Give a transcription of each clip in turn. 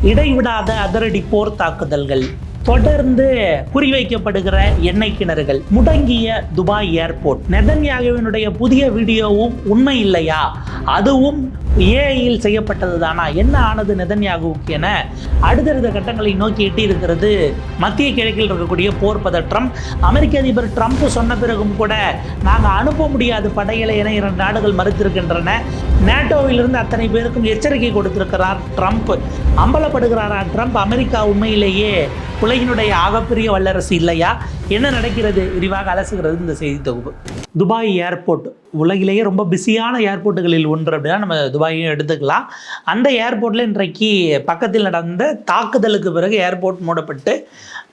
இடைவிடாத அதிரடி போர் தாக்குதல்கள், தொடர்ந்து குறிவைக்கப்படுகிற எண்ணெய் கிணறுகள், முடங்கிய துபாய் ஏர்போர்ட், நெதன்யாகுவினுடைய புதிய வீடியோவும் உண்மை இல்லையா, அதுவும் ஏஐயில் செய்யப்பட்டது தானா, என்ன ஆனது நெதன்யாகுவுக்கு என அடுத்தடுத்த கட்டங்களை நோக்கி எட்டி இருக்கிறது மத்திய கிழக்கில் இருக்கக்கூடிய போர் பதற்றம். அமெரிக்க அதிபர் ட்ரம்ப் சொன்ன பிறகும் கூட நாங்கள் அனுப்ப முடியாத படைகளை என 2 நாடுகள் மறுத்திருக்கின்றன. நேட்டோவிலிருந்து அத்தனை பேருக்கும் எச்சரிக்கை கொடுத்திருக்கிறார் ட்ரம்ப். அம்பலப்படுகிறாரா ட்ரம்ப்? அமெரிக்கா உண்மையிலேயே உலகினுடைய ஆகப்பெரிய வல்லரசு இல்லையா? என்ன நடக்கிறது? விரிவாக அலசுகிறது இந்த செய்தி தொகுப்பு. துபாய் ஏர்போர்ட் உலகிலேயே ரொம்ப பிஸியான ஏர்போர்ட்டுகளில் ஒன்று அப்படின்னா நம்ம துபாயையும் எடுத்துக்கலாம். அந்த ஏர்போர்ட்டில் இன்றைக்கு பக்கத்தில் நடந்த தாக்குதலுக்கு பிறகு ஏர்போர்ட் மூடப்பட்டு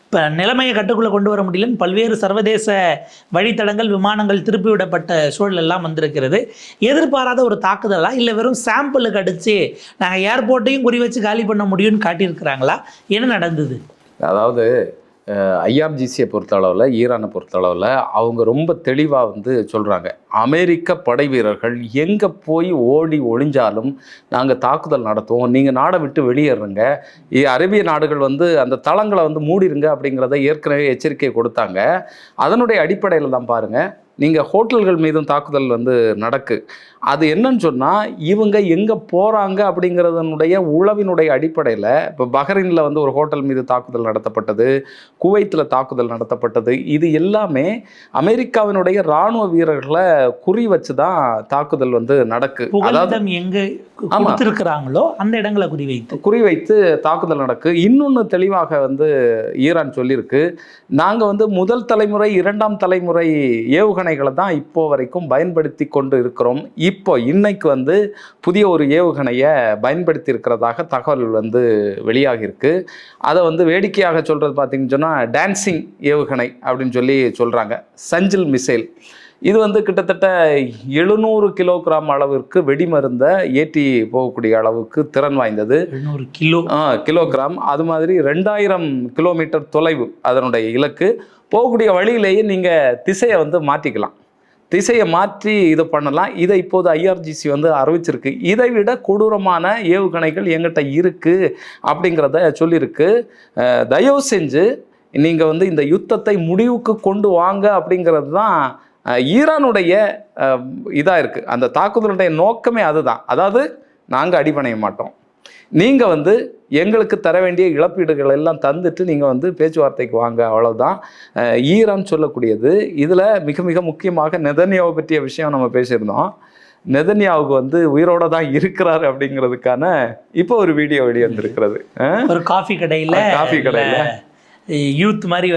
இப்போ நிலைமையை கட்டுக்குள்ளே கொண்டு வர முடியலன்னு பல்வேறு சர்வதேச வழித்தடங்கள், விமானங்கள் திருப்பிவிடப்பட்ட சூழல் எல்லாம் வந்திருக்கிறது. எதிர்பாராத ஒரு தாக்குதலா இல்லை வெறும் சாம்பிளுக்கு அடித்து நாங்கள் ஏர்போர்ட்டையும் குறி வச்சு காலி பண்ண முடியும்னு காட்டியிருக்கிறாங்களா? என்ன நடந்தது? அதாவது ஐஆர்ஜிசியை பொறுத்தளவில், ஈரானை பொறுத்தளவில் அவங்க ரொம்ப தெளிவாக சொல்கிறாங்க, அமெரிக்க படை வீரர்கள் எங்கே போய் ஓடி ஒளிஞ்சாலும் நாங்கள் தாக்குதல் நடத்துவோம், நீங்கள் நாடை விட்டு வெளியேறுங்க, அரேபிய நாடுகள் அந்த தளங்களை மூடிருங்க அப்படிங்கிறத ஏற்கனவே எச்சரிக்கை கொடுத்தாங்க. அதனுடைய அடிப்படையில் தான் பாருங்கள், நீங்கள் ஹோட்டல்கள் மீதும் தாக்குதல் நடக்கு. அது என்னன்னு சொன்னால், இவங்க எங்கே போகிறாங்க அப்படிங்கிறதனுடைய உளவினுடைய அடிப்படையில் இப்போ பஹ்ரைனில் ஒரு ஹோட்டல் மீது தாக்குதல் நடத்தப்பட்டது, குவைத்தில் தாக்குதல் நடத்தப்பட்டது. இது எல்லாமே அமெரிக்காவினுடைய இராணுவ வீரர்களை குறி வச்சு தான் தாக்குதல் நடக்கு. அதாவது எங்கே கொடுத்திருக்கிறாங்களோ அந்த இடங்களை குறிவைத்து தாக்குதல் நடக்கு. இன்னொன்று தெளிவாக ஈரான் சொல்லியிருக்கு, நாங்கள் முதல் தலைமுறை 2ஆம் தலைமுறை ஏவுகணைகளை தான் இப்போ வரைக்கும் பயன்படுத்தி கொண்டு இருக்கிறோம். இப்போ இன்னைக்கு புதிய ஒரு ஏவுகணையை பயன்படுத்தி இருக்கிறதாக தகவல் வெளியாகி இருக்கு. அதை வேடிக்கையாக சொல்றது பார்த்தீங்கன்னு சொன்னால் டான்சிங் ஏவுகணை அப்படின்னு சொல்லி சொல்றாங்க. சஞ்சில் மிசைல் இது கிட்டத்தட்ட 700 கிலோகிராம் அளவிற்கு வெடிமருந்தை ஏற்றி போகக்கூடிய அளவுக்கு திறன் வாய்ந்தது. 700 கிலோகிராம். அது மாதிரி 2000 கிலோமீட்டர் தொலைவு அதனுடைய இலக்கு. போகக்கூடிய வழியிலேயே நீங்கள் திசையை மாற்றிக்கலாம், திசையை மாற்றி இதை பண்ணலாம். இதை இப்போது ஐஆர்ஜிசி அறிவிச்சிருக்கு. இதை விட கொடூரமான ஏவுகணைகள் எங்கிட்ட இருக்குது அப்படிங்கிறத சொல்லியிருக்கு. தயவு செஞ்சு நீங்கள் இந்த யுத்தத்தை முடிவுக்கு கொண்டு வாங்க அப்படிங்கிறது தான் ஈரானுடைய இதாக இருக்குது. அந்த தாக்குதலுடைய நோக்கமே அதுதான். அதாவது நாங்கள் அடிபணைய மாட்டோம், நீங்கள் எங்களுக்கு தர வேண்டிய இழப்பீடுகள் எல்லாம் தந்துட்டு நீங்கள் பேச்சுவார்த்தைக்கு வாங்க, அவ்வளோதான் ஈரான் சொல்லக்கூடியது. இதில் மிக மிக முக்கியமாக நெதன்யாவை பற்றிய விஷயம் நம்ம பேசியிருந்தோம். நெதன்யாவுக்கு உயிரோட தான் இருக்கிறாரு அப்படிங்கிறதுக்கான இப்போ ஒரு வீடியோ வெளியே வந்திருக்கிறது. ஒரு காஃபி கடையில் யூத் மாதிரி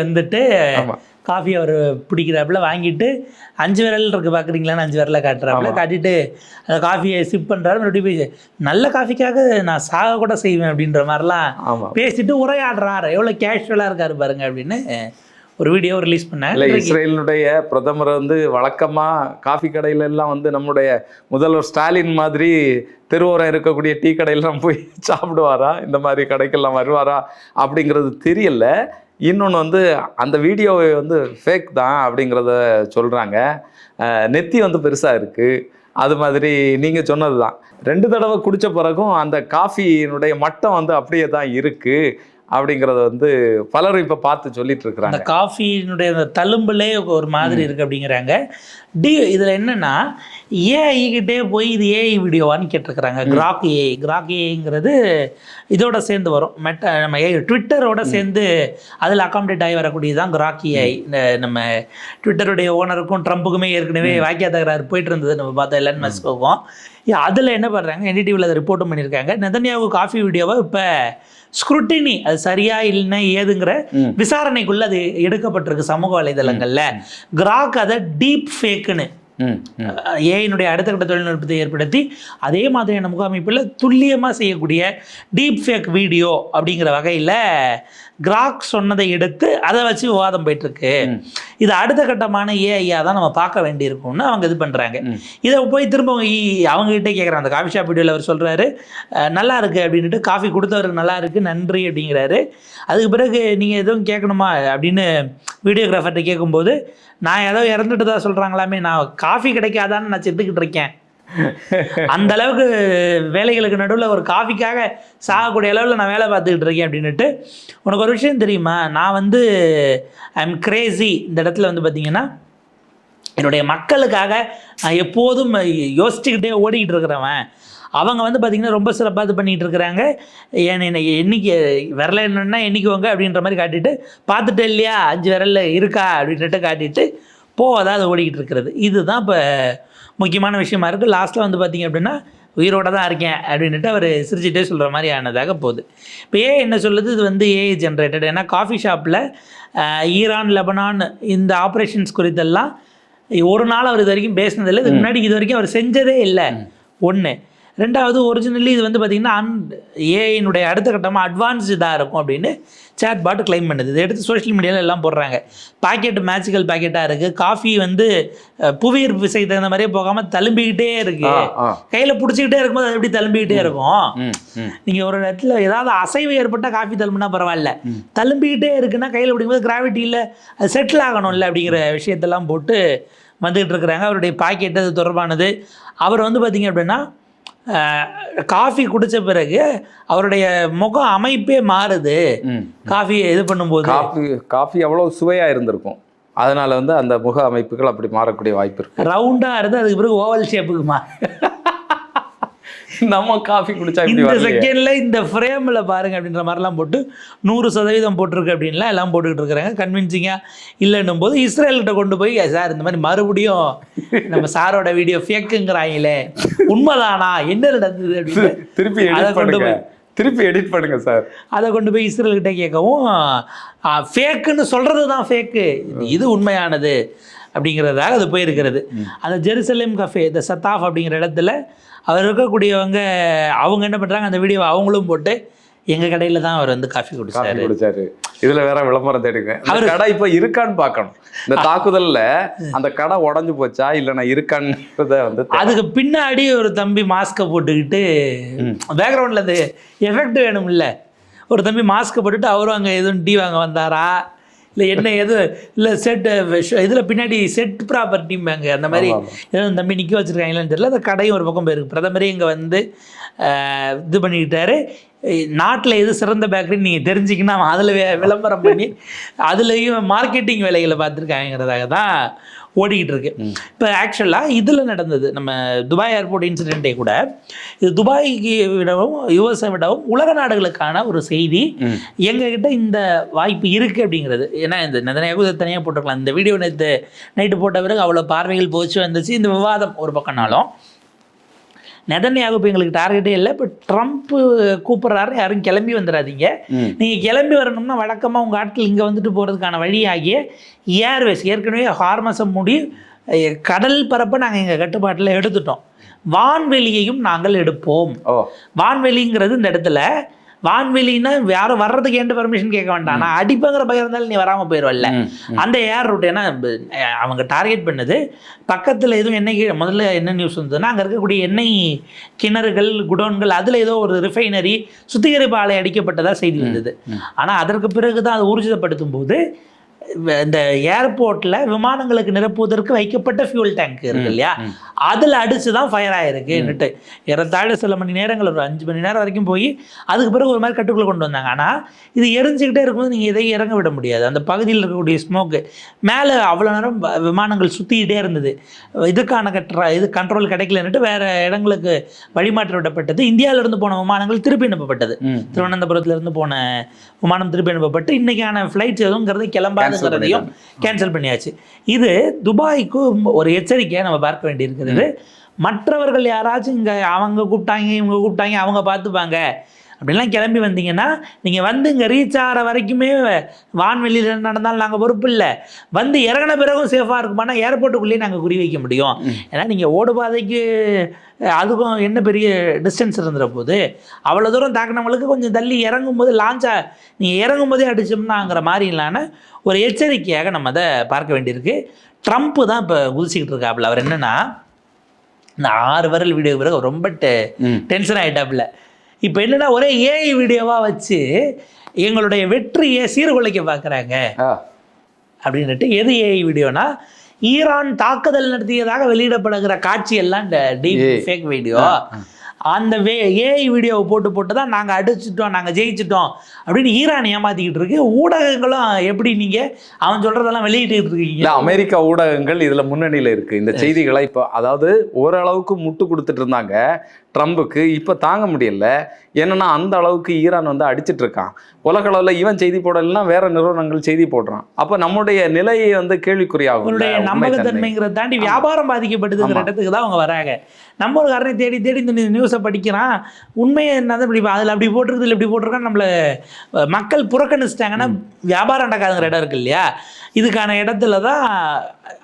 காஃபி அவர் பிடிக்கிறாப்புல வாங்கிட்டு 5 விரல் இருக்குது பார்க்குறீங்களான்னு 5 விரலை காட்டுறாப்புல காட்டிட்டு அந்த காஃபியை சிப் பண்ணுறாரு. மறுபடியும் போய் நல்ல காஃபிக்காக நான் சாக கூட செய்வேன் அப்படின்ற மாதிரிலாம் பேசிட்டு உரையாடுறாரு. எவ்வளோ கேஷுவலாக இருக்காரு பாருங்க அப்படின்னு ஒரு வீடியோ ரிலீஸ் பண்ணேன். இல்லை, இஸ்ரேலினுடைய பிரதமர் வழக்கமாக காஃபி கடையில எல்லாம் நம்முடைய முதல்வர் ஸ்டாலின் மாதிரி தெருவோரம் இருக்கக்கூடிய டீ கடையிலாம் போய் சாப்பிடுவாரா, இந்த மாதிரி கடைக்கெல்லாம் வருவாரா அப்படிங்கிறது தெரியல. இன்னொன்று அந்த வீடியோவை ஃபேக் தான் அப்படிங்கிறத சொல்கிறாங்க. நெத்தி பெருசாக இருக்குது. அது மாதிரி நீங்கள் சொன்னது தான், 2 தடவை குடித்த பிறகும் அந்த காஃபியினுடைய மட்டம் அப்படியே தான் இருக்குது அப்படிங்கிறத பலரும் இப்போ பார்த்து சொல்லிட்டு இருக்கிறாங்க. அந்த காஃபியினுடைய அந்த தழும்புலே ஒரு மாதிரி இருக்குது அப்படிங்கிறாங்க. இதில் என்னென்னா, ஏஐக்கிட்டே போய் இது ஏஐ வீடியோவான்னு கேட்டிருக்கிறாங்க. கிராக் ஏஐங்கிறது இதோட சேர்ந்து வரும். நம்ம ட்விட்டரோட சேர்ந்து அதில் அகாமடேட் ஆகி வரக்கூடியதான் கிராக் ஏஐ. நம்ம ட்விட்டருடைய ஓனருக்கும் ட்ரம்ப்புக்குமே ஏற்கனவே வாக்கிய தகராறு போயிட்டு இருந்தது, நம்ம பார்த்தா எலன் மஸ்க்குக்கும். அதில் என்ன பண்ணுறாங்க, என்டிடிவியில் அதை ரிப்போர்ட்டும் பண்ணியிருக்காங்க. நெதன்யாகு காஃபி வீடியோவை இப்போ ஸ்க்ரூட்டினி, அது சரியா இல்லைன்னா ஏதுங்கிற விசாரணைக்குள்ள அது எடுக்கப்பட்டிருக்கு சமூக வலைதளங்கள்ல. கிராக் அதை டீப் ஃபேக்குன்னு ஏஐனுடைய அடுத்த கட்ட தொழில்நுட்பத்தை ஏற்படுத்தி அதே மாதிரியான முகாமைப்பில் துல்லியமாக செய்யக்கூடிய டீப் ஃபேக் வீடியோ அப்படிங்கிற வகையில் கிராக் சொன்னதை எடுத்து அதை வச்சு விவாதம் போயிட்டுருக்கு. இது அடுத்த கட்டமான ஏஐயா தான் நம்ம பார்க்க வேண்டியிருக்கும்னு அவங்க இது பண்ணுறாங்க. இதை போய் திரும்ப அவங்ககிட்ட கேட்குறாங்க. அந்த காஃபி ஷாப் வீடியோவில் அவர் சொல்கிறாரு நல்லா இருக்குது அப்படின்ட்டு, காஃபி கொடுத்தவருக்கு நல்லா இருக்குது நன்றி அப்படிங்கிறாரு. அதுக்கு பிறகு நீங்கள் எதுவும் கேட்கணுமா அப்படின்னு வீடியோகிராஃபர்கிட்ட கேட்கும்போது, நான் ஏதோ இறந்துட்டு தான் சொல்கிறாங்களாமே, நான் காஃபி கிடைக்காதான்னு நான் செத்துக்கிட்டு இருக்கேன் அந்த அளவுக்கு வேலைகளுக்கு நடுவில் ஒரு காஃபிக்காக சாகக்கூடிய அளவில் நான் வேலை பார்த்துக்கிட்டு இருக்கேன் அப்படின்னுட்டு. உனக்கு ஒரு விஷயம் தெரியுமா, நான் வந்து ஐ எம் கிரேசி இந்த இடத்துல வந்து பார்த்தீங்கன்னா, என்னுடைய மக்களுக்காக நான் எப்போதும் யோசிச்சுக்கிட்டே ஓடிக்கிட்டு இருக்கிறவன். அவங்க வந்து பார்த்திங்கன்னா ரொம்ப சிறப்பாக இது பண்ணிகிட்டு இருக்கிறாங்க. என்னைக்கு விரல என்னன்னா எண்ணிக்குவாங்க அப்படின்ற மாதிரி காட்டிட்டு, பார்த்துட்டு இல்லையா 5 விரலில் இருக்கா அப்படின்ட்டு காட்டிட்டு அதாவது ஓடிக்கிட்டு இருக்கிறது. இதுதான் இப்போ முக்கியமான விஷயமா இருக்குது. லாஸ்ட்டில் வந்து பார்த்திங்க அப்படின்னா உயிரோட தான் இருக்கேன் அப்படின்ட்டு அவர் சிரிச்சுட்டே சொல்கிற மாதிரி ஆனதாக போகுது. இப்போ என்ன சொல்லுது, இது வந்து ஏஐ ஜென்ரேட்டட். ஏன்னா காஃபி ஷாப்பில் ஈரான், லெபனான் இந்த ஆப்ரேஷன்ஸ் குறித்தெல்லாம் ஒரு நாள் அவர் இது வரைக்கும் பேசினதில்லை. இதுக்கு முன்னாடி இது வரைக்கும் அவர் செஞ்சதே இல்லை. ஒன்று. ரெண்டாவது, ஒரிஜினலி இது வந்து பார்த்திங்கன்னா ஏஐனுடைய அடுத்த கட்டமாக அட்வான்ஸ்டு இதாக இருக்கும் அப்படின்னு சேட் பாட்டு கிளைம் பண்ணுது. இதை எடுத்து சோஷியல் மீடியாவில் எல்லாம் போடுறாங்க. பாக்கெட்டு மேஜிக்கல் பாக்கெட்டாக இருக்குது. காஃபி வந்து புவியீர்ப்பு விசைக்கு தகுந்த மாதிரியே போகாமல் தழும்பிக்கிட்டே இருக்குது. கையில் பிடிச்சிக்கிட்டே இருக்கும்போது அது எப்படி தழும்பிக்கிட்டே இருக்கும்? நீங்கள் ஒரு இடத்துல ஏதாவது அசைவு ஏற்பட்டால் காஃபி தழும்புனா பரவாயில்ல, தழும்பிக்கிட்டே இருக்குன்னா கையில் பிடிக்கும்போது கிராவிட்டியில் அது செட்டில் ஆகணும்ல அப்படிங்கிற விஷயத்தெல்லாம் போட்டு வந்துக்கிட்டு இருக்கிறாங்க. அவருடைய பாக்கெட்டு அது தொடர்பானது. அவர் வந்து பார்த்திங்க அப்படின்னா காஃபி குடித்த பிறகு அவருடைய முக அமைப்பே மாறுது. காஃபி இது பண்ணும்போது காஃபி எவ்வளோ சுவையாக இருந்திருக்கும், அதனால வந்து அந்த முக அமைப்புகள் அப்படி மாறக்கூடிய வாய்ப்பு இருக்கு. ரவுண்டாக இருந்து அதுக்கு பிறகு ஓவல் ஷேப்புக்குமா நம்ம காஃபி குடிச்சா இந்த செகண்ட்ல இந்த ஃப்ரேமில் பாருங்க அப்படின்ற மாதிரிலாம் போட்டு 100% போட்டிருக்கு அப்படின்லாம் எல்லாம் போட்டுக்கிட்டு இருக்கிறாங்க. கன்வின்சிங்காக இல்லைன்னும் போது இஸ்ரேல்கிட்ட கொண்டு போய், சார் இந்த மாதிரி மறுபடியும் நம்ம சாரோட வீடியோ ஃபேக்குங்கிறாங்களே, உண்மைதானா, என்ன நடந்தது அப்படின்னு திருப்பி அதை கொண்டு போய் எடிட் பண்ணுங்க சார். அதை கொண்டு போய் இஸ்ரேல்கிட்ட கேட்கவும், ஃபேக்குன்னு சொல்கிறது தான் ஃபேக்கு, இது உண்மையானது அப்படிங்கிறதாக அது போயிருக்கிறது. அந்த ஜெருசலேம் கஃபே, இந்த சத்தாஃப் அப்படிங்கிற இடத்துல அவர் இருக்கக்கூடியவங்க அவங்க என்ன பண்ணுறாங்க, அந்த வீடியோவை அவங்களும் போட்டு எங்கள் கடையில் தான் அவர் வந்து காஃபி குடிச்சாரு. இதில் வேற விளம்பரம் தேடுங்க. அவர் கடை இப்போ இருக்கான்னு பார்க்கணும். இந்த தாக்குதலில் அந்த கடை உடஞ்சி போச்சா இல்லைன்னா இருக்கான்றத வந்து அதுக்கு பின்னாடி ஒரு தம்பி மாஸ்கை போட்டுக்கிட்டு, பேக்ரவுண்டில் அந்த எஃபெக்ட் வேணும் இல்லை, ஒரு தம்பி மாஸ்கை போட்டுட்டு அவரும் அங்கே எதுவும் டீ வாங்க வந்தாரா இல்லை என்ன எதுவும் இல்லை செட் இதில் பின்னாடி செட் ப்ராப்பர்ட்டிம்பாங்க அந்த மாதிரி எதுவும் தம்பி நிற்க வச்சுருக்காங்களான்னு தெரியல. அந்த கடையும் ஒரு பக்கம் போயிருக்கு. பிரதமரே இங்கே வந்து இது பண்ணிக்கிட்டாரு. நாட்டில் எது சிறந்த பேக்கரின்னு நீங்கள் தெரிஞ்சிக்கின்னா அதில் விளம்பரம் பண்ணி அதுலேயும் மார்க்கெட்டிங் வேலைகளை பார்த்துருக்காங்கிறதாக தான் ஓடிக்கிட்டு இருக்கு. இப்போ ஆக்சுவலாக இதில் நடந்தது நம்ம துபாய் ஏர்போர்ட் இன்சிடென்ட்டே கூட, இது துபாய்க்கு விடவும் யுஎஸ்ஐ விடவும் உலக நாடுகளுக்கான ஒரு செய்தி. எங்ககிட்ட இந்த வாய்ப்பு இருக்குது அப்படிங்கிறது. ஏன்னா இந்த நெதன்யாகு தனியாக போட்டிருக்கலாம். இந்த வீடியோ நைட்டு போட்ட பிறகு அவ்வளோ பார்வைகள் போச்சு வந்துச்சு. இந்த விவாதம் ஒரு பக்கம்னாலும் நெதன்யாகு இப்போ எங்களுக்கு டார்கெட்டே இல்லை. இப்போ ட்ரம்ப் கூப்பிட்றாரு, யாரும் கிளம்பி வந்துடாதீங்க, நீங்கள் கிளம்பி வரணும்னா வழக்கமாக உங்கள் ஆட்கள் இங்கே வந்துட்டு போகிறதுக்கான வழியாகிய ஏர்வேஸ் ஏற்கனவே ஹார்மஸை மூடி கடல் பரப்பை நாங்கள் எங்கள் கட்டுப்பாட்டில் எடுத்துட்டோம். வான்வெளியையும் நாங்கள் எடுப்போம். வான்வெளிங்கிறது இந்த இடத்துல வான்வெளின்னா யாரும் வர்றதுக்கு எந்த பர்மிஷன் கேட்க வேண்டாம், நான் அடிப்பங்கிற பயம் இருந்தாலும் நீ வராமல் போயிடுவல்ல அந்த ஏர் ரூட். ஏன்னா அவங்க டார்கெட் பண்ணது பக்கத்தில் எதுவும் எண்ணெய், முதல்ல என்ன நியூஸ் வந்ததுன்னா அங்கே இருக்கக்கூடிய எண்ணெய் கிணறுகள், குடோன்கள், அதில் ஏதோ ஒரு ரிஃபைனரி சுத்திகரிப்பு ஆலை அடிக்கப்பட்டதாக செய்தி வந்தது. ஆனால் அதற்கு பிறகு தான் அது ஊர்ஜிதப்படுத்தும் போது இந்த ஏர்போர்ட்டில் விமானங்களுக்கு நிரப்புவதற்கு வைக்கப்பட்ட ஃபியூல் டேங்க் இருக்கு இல்லையா, அதில் அடித்து தான் ஃபயர் ஆகிருக்குன்னுட்டு ஏறத்தாழ சில மணி நேரங்கள், ஒரு 5 மணி நேரம் வரைக்கும் போய் அதுக்கு பிறகு ஒரு மாதிரி கட்டுக்குள்ளே கொண்டு வந்தாங்க. ஆனால் இது எரிஞ்சிக்கிட்டே இருக்கும்போது நீங்கள் எதையும் இறங்க விட முடியாது. அந்த பகுதியில் இருக்கக்கூடிய ஸ்மோக்கு மேலே அவ்வளோ நேரம் விமானங்கள் சுற்றிக்கிட்டே இருந்தது. இதுக்கான இது கண்ட்ரோல் கிடைக்கலன்னுட்டு வேறு இடங்களுக்கு வழிமாற்றி விடப்பட்டது. இந்தியாவிலேருந்து போன விமானங்கள் திருப்பி அனுப்பப்பட்டது. திருவனந்தபுரத்துலேருந்து போன விமானம் திருப்பி அனுப்பப்பட்டு இன்றைக்கான ஃப்ளைட்ஸ் எதுவுங்கிறது கிளம்பாதுங்கிறதையும் கேன்சல் பண்ணியாச்சு. இது துபாய்க்கு ஒரு எச்சரிக்கையாக நம்ம பார்க்க வேண்டியிருக்கிறது. மற்றவர்கள் யாராச்சும் இங்கே அவங்க கூப்பிட்டாங்க இவங்க கூப்பிட்டாங்க அவங்க பார்த்துப்பாங்க அப்படின்லாம் கிளம்பி வந்தீங்கன்னா நீங்கள் வந்து இங்கே ரீச் ஆகிற வரைக்குமே வான்வெளியில் நடந்தாலும் நாங்கள் பொறுப்பு இல்லை, வந்து இறங்கின பிறகும் சேஃபாக இருக்குமானா ஏர்போர்ட்டுக்குள்ளேயே நாங்கள் குறி வைக்க முடியும். ஏன்னா நீங்கள் ஓடுபாதைக்கு அதுக்கும் என்ன பெரிய டிஸ்டன்ஸ் இருந்துற போது அவ்வளோ தூரம் தாக்கினவங்களுக்கு கொஞ்சம் தள்ளி இறங்கும்போது லான்ச்சாக நீங்கள் இறங்கும்போதே அடிச்சோம்னாங்கிற மாதிரி இல்லான ஒரு எச்சரிக்கையாக நம்ம அதை பார்க்க வேண்டியிருக்கு. ட்ரம்ப்பு தான் இப்போ குதிச்சிக்கிட்டு இருக்காப்புல. அவர் என்னென்னா இந்த 6 விரல் வீடியோ பிறகு ரொம்ப டென்ஷன் ஆகிட்டாப்புல. இப்போ என்னென்னா ஒரே ஏஐ வீடியோவாக வச்சு எங்களுடைய வெற்றியை சீர்குலைக்க பார்க்குறாங்க அப்படின்ட்டு. எது ஏஐ வீடியோனா ஈரான் தாக்குதல் நடத்தியதாக வெளியிடப்படுகிற காட்சி எல்லாம் இந்த டீப் ஃபேக் வீடியோ. அந்த ஏஐ வீடியோவை போட்டு தான் நாங்கள் அடிச்சிட்டோம், நாங்கள் ஜெயிச்சிட்டோம் அப்படின்னு ஈரான் ஏமாத்திக்கிட்டு இருக்கு. ஊடகங்களும் எப்படி நீங்கள் அவன் சொல்கிறதெல்லாம் வெளியிட்டு இருக்கீங்க? அமெரிக்கா ஊடகங்கள் இதில் முன்னணியில் இருக்குது. இந்த செய்திகளை இப்போ அதாவது ஓரளவுக்கு முட்டு கொடுத்துட்டு இருந்தாங்க ட்ரம்புக்கு, இப்போ தாங்க முடியல. என்னன்னா அந்த அளவுக்கு ஈரான் வந்து அடிச்சிட்டு இருக்கான். உலக அளவில் இவன் செய்தி போடலாம், வேற நிறுவனங்கள் செய்தி போடுறான். அப்போ நம்முடைய நிலையை வந்து கேள்விக்குறியாகும். உங்களுடைய நம்பகத்தன்மைங்கிறத தாண்டி வியாபாரம் பாதிக்கப்படுதுங்கிற இடத்துக்கு தான் அவங்க வராங்க. நம்ம ஒரு காரணம் தேடி இந்த நியூஸை படிக்கிறான், உண்மையை என்னதான் இப்படி அதில் அப்படி போட்டிருக்கு, இல்லை இப்படி போட்டிருக்கான்னு நம்மளை மக்கள் புறக்கணிச்சிட்டாங்கன்னா வியாபாரம் நடக்காதுங்கிற இடம் இருக்கு இல்லையா? இதுக்கான இடத்துல தான்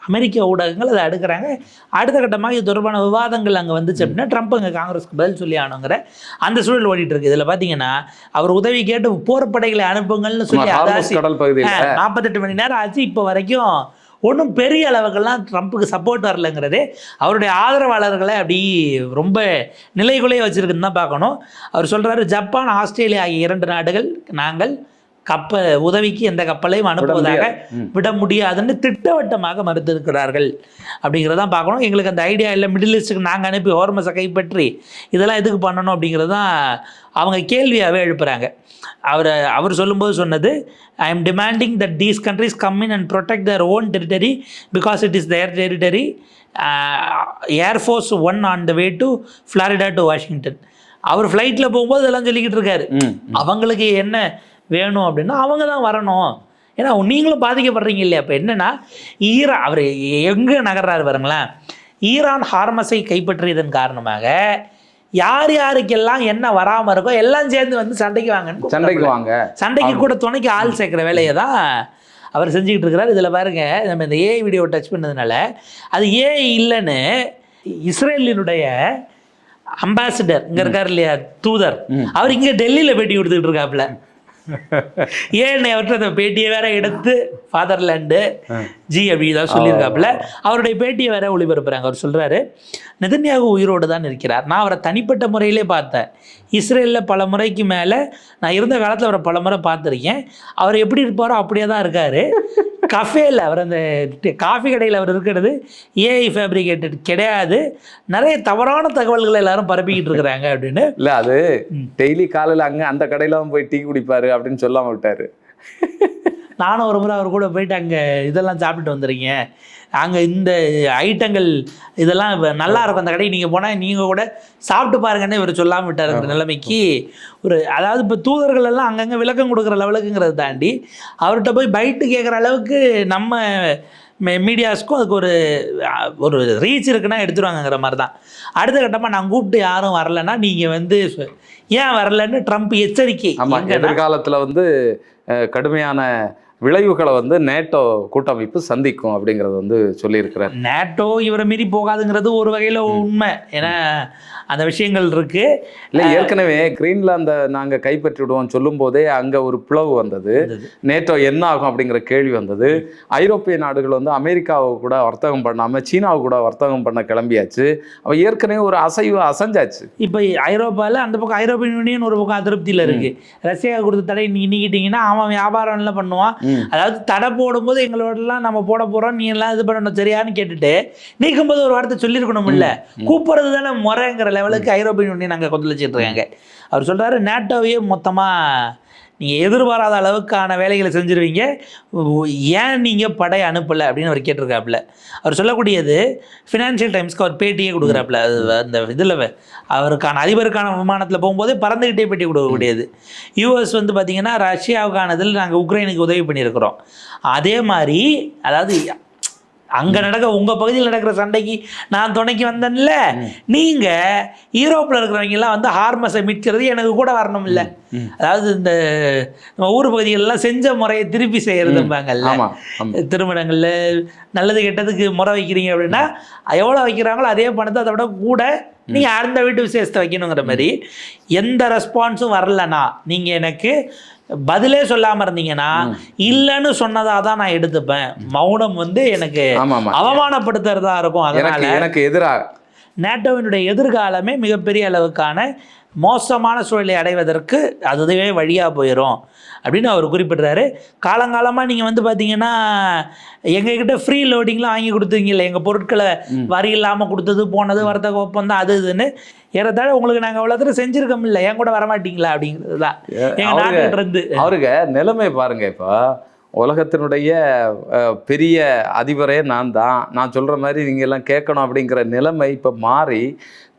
அமெரிக்க ஊடகங்கள் அதை அடுக்கிறாங்க. அடுத்த கட்டமாக இது தொடர்பான விவாதங்கள் அங்கே வந்துச்சு அப்படின்னா ட்ரம்ப் அங்கே காங்கிரஸ்க்கு பதில் சொல்லி ஆனுங்கிற அந்த சூழல் ஓடிட்டு இருக்கு. இதில் பார்த்தீங்கன்னா அவர் உதவி கேட்டு போர்ப்படைகளை அனுப்புங்கள்னு சொல்லி 48 மணி நேரம் ஆச்சு. இப்போ வரைக்கும் ஒன்றும் பெரிய அளவுக்கெல்லாம் ட்ரம்ப்புக்கு சப்போர்ட் வரலைங்கிறதே அவருடைய ஆதரவாளர்களை அப்படி ரொம்ப நிலைக்குள்ளேயே வச்சுருக்குன்னு தான் பார்க்கணும். அவர் சொல்கிறாரு, ஜப்பான், ஆஸ்திரேலியா ஆகிய 2 நாடுகள் நாங்கள் உதவிக்கு எந்த கப்பலையும் அனுப்புவதாக விட முடியாதுன்னு திட்டவட்டமாக மறுத்திருக்கிறார்கள் அப்படிங்கிறதான் பார்க்கணும். எங்களுக்கு அந்த ஐடியா இல்லை, மிடில் ஈஸ்ட்டுக்கு நாங்கள் அனுப்பி ஹோர்மஸை கைப்பற்றி இதெல்லாம் எதுக்கு பண்ணணும் அப்படிங்கிறது தான் அவங்க கேள்வியாகவே எழுப்புகிறாங்க. அவர் சொல்லும்போது சொன்னது, I am demanding that these countries come in and protect their own territory because it is their territory. Air Force 1 on the way to Florida to Washington. அவர் ஃப்ளைட்டில் போகும்போது இதெல்லாம் சொல்லிக்கிட்டு இருக்காரு. அவங்களுக்கு என்ன வேணும் அப்படின்னா அவங்க தான் வரணும், ஏன்னா நீங்களும் பாதிக்கப்படுறீங்க இல்லையா? அப்போ என்னென்னா அவர் எங்கே நகர்றாரு பாருங்களேன், ஈரான் ஹார்மஸை கைப்பற்றியதன் காரணமாக யார் யாருக்கெல்லாம் என்ன வராமல் இருக்கோ எல்லாம் சேர்ந்து வந்து சண்டைக்கு கூட துணைக்கு ஆள் சேர்க்குற வேலையை தான் அவர் செஞ்சுக்கிட்டு இருக்கிறார். இதில் பாருங்க, நம்ம இந்த ஏஐ வீடியோ டச் பண்ணதுனால அது ஏஐ இல்லைன்னு இஸ்ரேலினுடைய அம்பாசிடர் இங்கே இருக்கார் இல்லையா, தூதர், அவர் இங்கே டெல்லியில் பேட்டி கொடுத்துக்கிட்டு இருக்காப்புல. ஏன் அவர்கிட்ட அந்த பேட்டியை வேற எடுத்து ஃபாதர்லேண்டு ஜி அப்படி தான் சொல்லியிருக்காப்புல. அவருடைய பேட்டியை வேற ஒளிபரப்புறாங்க. அவர் சொல்கிறாரு, நெதன்யாகு உயிரோடு தான் இருக்கிறார். நான் அவரை தனிப்பட்ட முறையிலே பார்த்தேன். இஸ்ரேலில் பல முறைக்கு மேலே நான் இருந்த காலத்தில் அவரை பல முறை பார்த்துருக்கேன். அவர் எப்படி இருப்பாரோ அப்படியே தான் இருக்கார். கஃபேல அவர் அந்த காஃபி கடையில் அவர் இருக்கிறது ஏஐ ஃபேப்ரிகேட்டட் கிடையாது. நிறைய தவறான தகவல்களை எல்லாரும் பரப்பிக்கிட்டு இருக்கிறாங்க அப்படின்னு. இல்லை, அது டெய்லி காலையில் அங்கே அந்த கடையில் போய் டீ குடிப்பார் அப்படின்னு சொல்லாம விட்டார். நானும் ஒரு முறை அவர் கூட போயிட்டு அங்கே இதெல்லாம் சாப்பிட்டு வந்துடுறீங்க, அங்கே இந்த ஐட்டங்கள் இதெல்லாம் நல்லா இருக்கும் அந்த கடைக்கு நீங்கள் போனால் நீங்கள் கூட சாப்பிட்டு பாருங்கன்னு இவர் சொல்லாமல் விட்டார். அந்த நிலைமைக்கு அதாவது இப்போ தூதர்கள் எல்லாம் அங்கங்கே விளக்கம் கொடுக்குற லெவலுக்குங்கிறத தாண்டி அவர்கிட்ட போய் பைட்டு கேட்குற அளவுக்கு நம்ம மீடியாஸ்க்கும் அதுக்கு ஒரு ரீச் இருக்குன்னா எடுத்துருவாங்கங்கிற மாதிரி தான். அடுத்த கட்டமாக நான் கூப்பிட்டு யாரும் வரலைன்னா நீங்கள் வந்து ஏன் வரலன்னு ட்ரம்ப் எச்சரிக்கை. எதிர்காலத்தில் கடுமையான விளைவுகளை நேட்டோ கூட்டமைப்பு சந்திக்கும் அப்படிங்கிறது சொல்லியிருக்கிறார். நேட்டோ இவரை மீறி போகாதுங்கிறது ஒரு வகையில் உண்மை. ஏன்னா அந்த விஷயங்கள் இருக்கு. இல்லை, ஏற்கனவே கிரீன்லாந்தை நாங்கள் கைப்பற்றிவிடுவோம் சொல்லும் போதே அங்கே ஒரு பிளவு வந்தது. நேட்டோ என்ன ஆகும் அப்படிங்கிற கேள்வி வந்தது. ஐரோப்பிய நாடுகள் அமெரிக்காவை கூட வர்த்தகம் பண்ணாமல் சீனாவை கூட வர்த்தகம் பண்ண கிளம்பியாச்சு. அவள் ஏற்கனவே ஒரு அசைஞ்சாச்சு. இப்போ ஐரோப்பாவில் அந்த பக்கம் ஐரோப்பியன் யூனியன் ஒரு பக்கம் அதிருப்தியில் இருக்கு. ரஷ்யா கொடுத்த தடை நீக்கிட்டீங்கன்னா அவன் வியாபாரம் எல்லாம் பண்ணுவான். அதாவது தடை போடும்போது எங்களோடலாம் நம்ம போட போறோம், நீ எல்லாம் இது பண்ணணும் சரியான்னு கேட்டுட்டு நீக்கும்போது ஒரு வார்த்தை சொல்லியிருக்கணும். இல்லை, கூப்பிடுறது தானே முறைங்கிற லெவலுக்கு ஐரோப்பியன் யூனியன் நாங்கள் கொந்தளிச்சிட்டு இருக்காங்க. அவர் சொல்றாரு, நேட்டோவையே மொத்தமாக நீங்கள் எதிர்பாராத அளவுக்கான வேலைகளை செஞ்சுருவீங்க, ஏன் நீங்கள் படை அனுப்பலை அப்படின்னு அவர் கேட்டிருக்காப்புல. அவர் சொல்லக்கூடியது ஃபினான்ஷியல் டைம்ஸ்க்கு அவர் பேட்டியே கொடுக்குறாப்புல. அது அந்த இதில் அவருக்கான அதிபருக்கான விமானத்தில் போகும்போதே பறந்துக்கிட்டே பேட்டி கொடுக்கக்கூடியது. யூஎஸ் பார்த்திங்கன்னா ரஷ்யாவுக்கானதில் நாங்கள் உக்ரைனுக்கு உதவி பண்ணியிருக்கிறோம். அதே மாதிரி அதாவது அங்கே உங்கள் பகுதியில் நடக்கிற சண்டைக்கு நான் துணைக்கு வந்தேன்ல, நீங்கள் யூரோப்பில் இருக்கிறவங்கெல்லாம் ஹார்மஸை மீட்கிறது எனக்கு கூட வரணும் இல்லை. அதாவது இந்த நம்ம ஊர் பகுதிகளெல்லாம் செஞ்ச முறையை திருப்பி செய்கிறதும்பாங்கல்ல, திருமணங்களில் நல்லது கெட்டதுக்கு முறை வைக்கிறீங்க அப்படின்னா எவ்வளோ வைக்கிறாங்களோ அதே பணத்தை அதை விட கூட நீங்கள் அந்த வீட்டு விசேஷத்தை வைக்கணுங்கிற மாதிரி எந்த ரெஸ்பான்ஸும் வரலன்னா நீங்கள் எனக்கு பதிலே சொல்லாமல் இருந்தீங்கன்னா இல்லைன்னு சொன்னதாக தான் நான் எடுத்துப்பேன். மௌனம் எனக்கு அவமானப்படுத்துறதா இருக்கும். அதனால எனக்கு எதிராக நேட்டோவினுடைய எதிர்காலமே மிகப்பெரிய அளவுக்கான மோசமான சூழலை அடைவதற்கு அதுவே வழியாக போயிடும் அப்படின்னு அவர் குறிப்பிட்றாரு. காலங்காலமாக நீங்கள் வந்து பார்த்தீங்கன்னா எங்ககிட்ட ஃப்ரீ லோடிங்லாம் வாங்கி கொடுத்தீங்கல்ல, எங்கள் பொருட்களை வரி இல்லாமல் கொடுத்தது போனது வர்த்தக ஒப்பந்தம் அது இதுன்னு ஏறத்தாழ உங்களுக்கு நாங்கள் அவ்வளோ தூரம் செஞ்சுருக்கோம் இல்லை, என் கூட வரமாட்டீங்களா அப்படிங்கிறது தான் எங்கள் நாட்டில் இருந்து. அவருக்கு நிலைமை பாருங்க, இப்போ உலகத்தினுடைய பெரிய அதிபரே நான் சொல்கிற மாதிரி நீங்கள் எல்லாம் கேட்கணும் அப்படிங்கிற நிலைமை இப்போ மாறி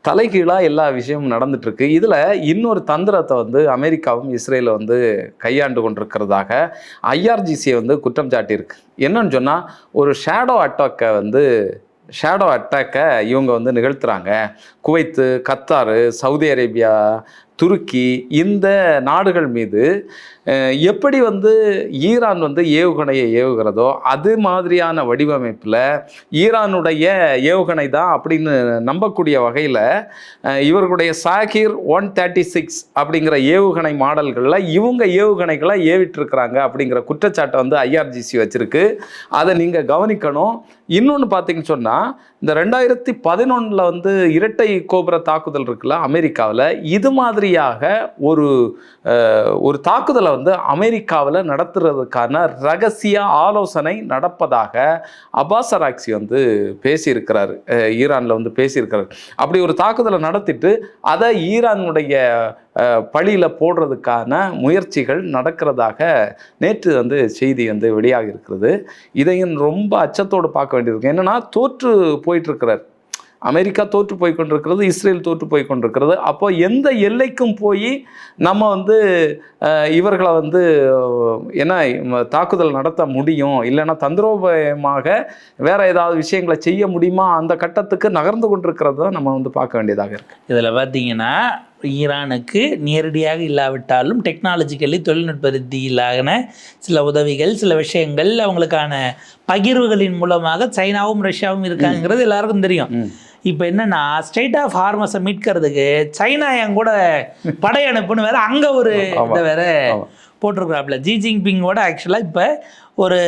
தலைகீழாக எல்லா விஷயமும் நடந்துட்டுருக்கு. இதில் இன்னொரு தந்திரத்தை வந்து அமெரிக்காவும் இஸ்ரேலும் வந்து கையாண்டு கொண்டிருக்கிறதாக ஐஆர்ஜிசியை வந்து குற்றம் சாட்டியிருக்கு. என்னன்னு சொன்னால், ஒரு ஷேடோ அட்டாக்கை இவங்க வந்து நிகழ்த்துறாங்க. குவைத்து, கத்தாரு, சவுதி அரேபியா, துருக்கி இந்த நாடுகள் மீது எப்படி வந்து ஈரான் வந்து ஏவுகணையை ஏவுகிறதோ அது மாதிரியான வடிவமைப்பில் ஈரானுடைய ஏவுகணை தான் அப்படின்னு நம்பக்கூடிய வகையில் இவர்களுடைய சாகிர் 136 அப்படிங்கிற ஏவுகணை மாடல்களில் இவங்க ஏவுகணைகளை ஏவிட்டுருக்கிறாங்க அப்படிங்கிற குற்றச்சாட்டை வந்து ஐஆர்ஜிசி வச்சுருக்கு. அதை நீங்கள் கவனிக்கணும். இன்னொன்று பார்த்தீங்கன்னு சொன்னால், இந்த 2011 வந்து இரட்டை கோபுர தாக்குதல் இருக்குல்ல அமெரிக்காவில், இது மாதிரியாக ஒரு தாக்குதலை வந்து அமெரிக்காவில் நடத்துறதுக்கான ரகசிய ஆலோசனை நடப்பதாக அப்பாஸ் அராக்சி வந்து பேசியிருக்கிறாரு, ஈரானில் வந்து பேசியிருக்கிறாரு. அப்படி ஒரு தாக்குதலை நடத்திட்டு அதை ஈரானுடைய பழியில் போடுறதுக்கான முயற்சிகள் நடக்கிறதாக நேற்று வந்து செய்தி வந்து வெளியாக இருக்கிறது. இதையும் ரொம்ப அச்சத்தோடு பார்க்க வேண்டியிருக்கு. என்னன்னா, தோற்று போயிட்டுருக்கிறார் அமெரிக்கா, தோற்று போய் கொண்டிருக்கிறது, இஸ்ரேல் தோற்று போய் கொண்டிருக்கிறது. அப்போ எந்த எல்லைக்கும் போய் நம்ம வந்து இவர்களை வந்து என்ன தாக்குதல் நடத்த முடியும், இல்லைன்னா தந்திரோபாயமாக வேற ஏதாவது விஷயங்களை செய்ய முடியுமா, அந்த கட்டத்துக்கு நகர்ந்து கொண்டிருக்கிறது தான் நம்ம வந்து பார்க்க வேண்டியதாக இருக்குது. இதில் பார்த்தீங்கன்னா, ஈரானுக்கு நேரடியாக இல்லாவிட்டாலும் டெக்னாலஜிக்கலி தொழில்நுட்ப ரீதியிலான சில உதவிகள், சில விஷயங்கள், அவங்களுக்கான பகிர்வுகளின் மூலமாக சைனாவும் ரஷ்யாவும் இருக்காங்கிறது எல்லாருக்கும் தெரியும். இப்போ என்னன்னா, ஸ்ட்ரெயிட் ஆஃப் ஹார்மஸை மீட்கிறதுக்கு சைனா என் கூட படை அனுப்புன்னு வேற அங்கே ஒரு இதை வேற போட்டிருக்கிறாப்புல. ஜி ஜின்பிங்கோட ஆக்சுவலாக இப்போ ஒரு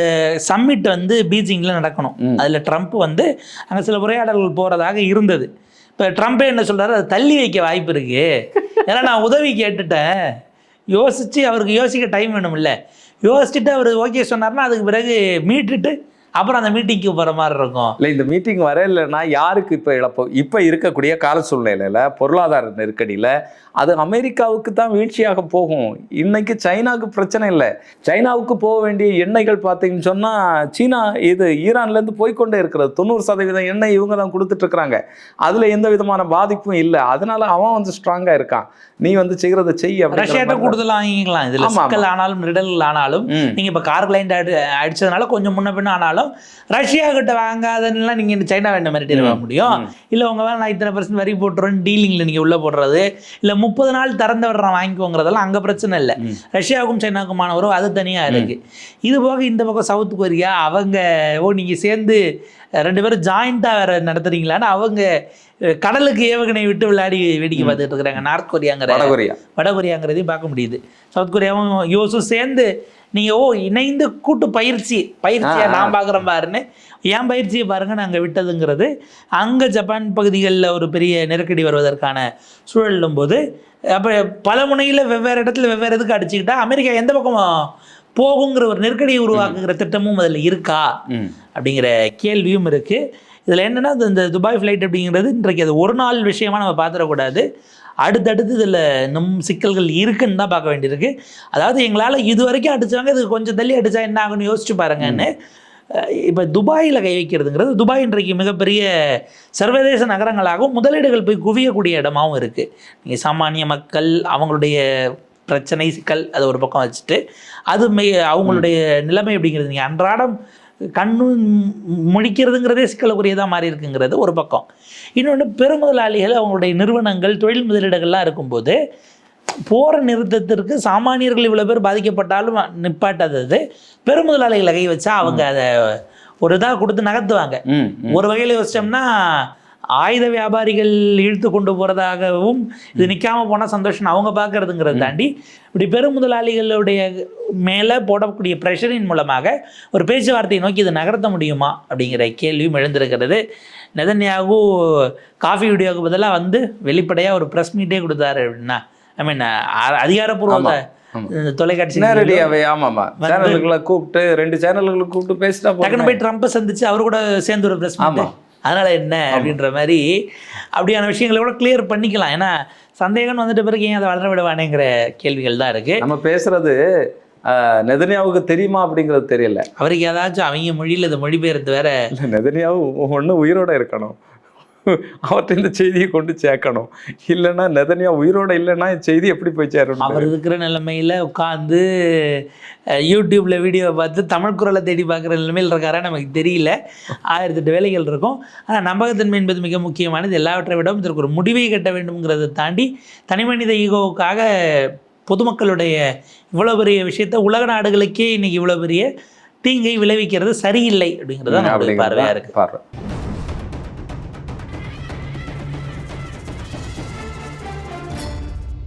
சம்மிட் வந்து பீஜிங்கில் நடக்கணும். அதில் ட்ரம்ப் வந்து அங்கே சில உரையாடல்கள் போகிறதாக இருந்தது. இப்போ ட்ரம்ப்பே என்ன சொல்கிறாரு, அதை தள்ளி வைக்க வாய்ப்பு இருக்குது. ஏன்னா நான் உதவி கேட்டுட்டேன், அவருக்கு யோசிக்க டைம் வேணும் இல்லை, யோசிச்சுட்டு அவர் ஓகே சொன்னார்னா அதுக்கு பிறகு மீட்டுட்டு அப்புறம் அந்த மீட்டிங்க்கு போகிற மாதிரி இருக்கும். இல்லை, இந்த மீட்டிங் வர இல்லைன்னா யாருக்கு இப்போ இழப்போ? இப்போ இருக்கக்கூடிய கால சூழ்நிலையில், பொருளாதார நெருக்கடியில் அது அமெரிக்காவுக்கு தான் வீழ்ச்சியாக போகும். இன்னைக்கு சைனாவுக்கு பிரச்சனை இல்லை. சைனாவுக்கு போக வேண்டிய எண்ணெய்கள் பார்த்தீங்கன்னு சொன்னால், ஈரான்லேருந்து போய்கொண்டே இருக்கிறது. 90% எண்ணெய் இவங்க தான் கொடுத்துட்ருக்குறாங்க. அதில் எந்த விதமான பாதிப்பும் இல்லை. அதனால அவன் வந்து ஸ்ட்ராங்காக இருக்கான். நீ வந்து செய்கிறத செய்ய. ரஷ்யாட்ட கூடுதலாக வாங்கிக்கலாம். இதில் சிக்கல் ஆனாலும் ரிடல் ஆனாலும் நீங்கள் இப்போ கார்கிளைண்ட் அடிச்சதுனால கொஞ்சம் முன்ன பின்ன ஆனாலும் ரஷ்யா கிட்ட வாங்காதன்னா நீங்கள் இந்த சைனா வேண்ட மிரட்டிட வாங்க முடியும். இல்லை உங்கள் வேலை நான் இத்தனை % வரி போட்டுறேன் டீலிங்கில் நீங்கள் உள்ளே போடுறது, இல்லை 30 நாள் திறந்து விடுறேன் வாங்கிக்கோங்கிறதெல்லாம் அங்கே பிரச்சனை இல்லை. ரஷ்யாவுக்கும் சைனாவுக்குமான உறவு அது தனியாக இருக்குது. இது போக இந்த பக்கம் சவுத் கொரியா அவங்க நீங்கள் சேர்ந்து 2 பேரும் ஜாயிண்ட்டாக வேறு நடத்துறீங்களான்னு அவங்க கடலுக்கு ஏவுகணை விட்டு விளையாடி வேடிக்கை பார்த்துட்டு இருக்கிறாங்க. நார்த் வடகொரியாங்கிறதையும் பார்க்க முடியுது. சவுத் கொரியாவும் யூஎஸும் சேர்ந்து நீங்கள் இணைந்து கூட்டு பயிற்சியாக நான் பார்க்குறேன் பாருன்னு, ஏன் பயிற்சியை பாருங்க நாங்கள் விட்டதுங்கிறது. அங்கே ஜப்பான் பகுதிகளில் ஒரு பெரிய நெருக்கடி வருவதற்கான சூழலும் போது அப்போ பல முனையில் வெவ்வேறு இடத்துல வெவ்வேறு இதுக்கு அடிச்சுக்கிட்டா அமெரிக்கா எந்த பக்கம் போகுங்கிற ஒரு நெருக்கடியை உருவாக்குகிற திட்டமும் அதில் இருக்கா அப்படிங்கிற கேள்வியும் இருக்குது. இதில் என்னென்னா, இந்த துபாய் ஃப்ளைட் அப்படிங்கிறது இன்றைக்கு அது ஒரு நாள் விஷயமாக நம்ம பார்த்துடக்கூடாது. அடுத்தடுத்து இதில் இன்னும் சிக்கல்கள் இருக்குன்னு தான் பார்க்க வேண்டியிருக்கு. அதாவது எங்களால் இது வரைக்கும் அடித்தாங்க, இது கொஞ்சம் தள்ளி அடித்தா என்ன ஆகுன்னு யோசிச்சு பாருங்கன்னு. இப்போ துபாயில் கை வைக்கிறதுங்கிறது, துபாய் இன்றைக்கு மிகப்பெரிய சர்வதேச நகரங்களாகவும் முதலீடுகள் போய் குவியக்கூடிய இடமாகவும் இருக்குது. நீங்கள் சாமானிய மக்கள் அவங்களுடைய பிரச்சனை சிக்கல் அதை ஒரு பக்கம் வச்சுட்டு, அது அவங்களுடைய நிலைமை அப்படிங்கிறது நீங்கள் அன்றாடம் கண்ணு முடிக்கிறதுங்கிறதே சிக்கலுக்குரியதாக மாறி இருக்குங்கிறது ஒரு பக்கம். இன்னொன்று, பெருமுதலாளிகள் அவங்களுடைய நிறுவனங்கள் தொழில் முதலீடுகள்லாம் இருக்கும்போது போகிற நிறுத்தத்திற்கு சாமானியர்கள் இவ்வளோ பேர் பாதிக்கப்பட்டாலும் நிப்பாட்டாதது பெருமுதலாளிகளை கை வச்சா அவங்க அதை ஒரு இதாக கொடுத்து நகர்த்துவாங்க. ஒரு வகையில் யோசிச்சோம்னா ஆயுத வியாபாரிகள் இழுத்து கொண்டு போகிறதாகவும் இது நிற்காம போனால் சந்தோஷம் அவங்க பார்க்கறதுங்கிறத தாண்டி இப்படி பெரும் முதலாளிகளுடைய மேலே போடக்கூடிய ப்ரெஷரின் மூலமாக ஒரு பேச்சுவார்த்தையை நோக்கி இதை நகர்த்த முடியுமா அப்படிங்கிற கேள்வியும் எழுந்திருக்கிறது. நெதன்யாகு காஃபி வீடியோவுக்கு பதிலாக வந்து வெளிப்படையாக ஒரு ப்ரெஸ் மீட்டே கொடுத்தாரு அப்படின்னா, ஐ மீன் அதிகாரப்பூர்வ தொலைக்காட்சி நேரடியாவே ஆமாமா சேனல்களை கூப்பிட்டு 2 சேனல்களை கூப்பிட்டு பேசிட்டா டக்குன்னு போய் ட்ரம்ப்பை சந்திச்சு அவர் கூட சேர்ந்து ஒரு ப்ரெஸ் மீட், அதனால என்ன அப்படின்ற மாதிரி அப்படியான விஷயங்களை கூட கிளியர் பண்ணிக்கலாம். ஏன்னா சந்தேகம் வந்துட்ட பிறகு ஏன் அதை வளர விடுவானேங்கிற கேள்விகள் தான் இருக்கு. நம்ம பேசுறது நெதன்யாவுக்கு தெரியுமா அப்படிங்கிறது தெரியல. அவருக்கு ஏதாச்சும் அவங்க மொழியில் இதை மொழிபெயர்த்து வேற நெதன்யாவு ஒன்று உயிரோட இருக்கணும், அவர்கிட்ட இந்த செய்தியை கொண்டு சேர்க்கணும். இல்லைன்னா நெதன்யா உயிரோட இல்லைன்னா செய்தி எப்படி போய் சேரணும்? அவர் இருக்கிற நிலைமையில் உட்காந்து யூடியூப்ல வீடியோ பார்த்து தமிழ் குரலை தேடி பார்க்குற நிலைமையில் இருக்காரா நமக்கு தெரியல. 1008 வேலைகள் இருக்கும். ஆனால் நம்பகத்தன்மை என்பது மிக முக்கியமானது. எல்லாவற்றை விடவும் இதற்கு ஒரு முடிவை கட்ட வேண்டும்ங்கிறத தாண்டி தனிமனித ஈகோவுக்காக பொதுமக்களுடைய இவ்வளோ பெரிய விஷயத்த உலக நாடுகளுக்கே இன்னைக்கு இவ்வளோ பெரிய தீங்கை விளைவிக்கிறது சரியில்லை அப்படிங்கிறது தான் பார்வையாக இருக்கு.